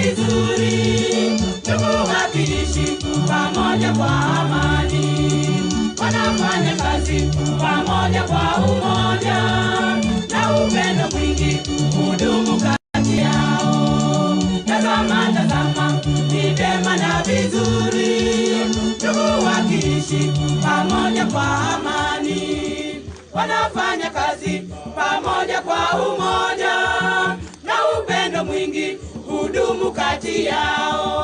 vizuri, ndugu wakiishi pamoja kwa amani. Wanafanya kazi pamoja kwa umoja, na upendo mwingi hudumu kati yao. Tazama, tazama, ni vyema na vizuri, ndugu wakiishi pamoja kwa amani. Wanafanya kazi pamoja kwa umoja, na upendo mwingi hudumu kati yao.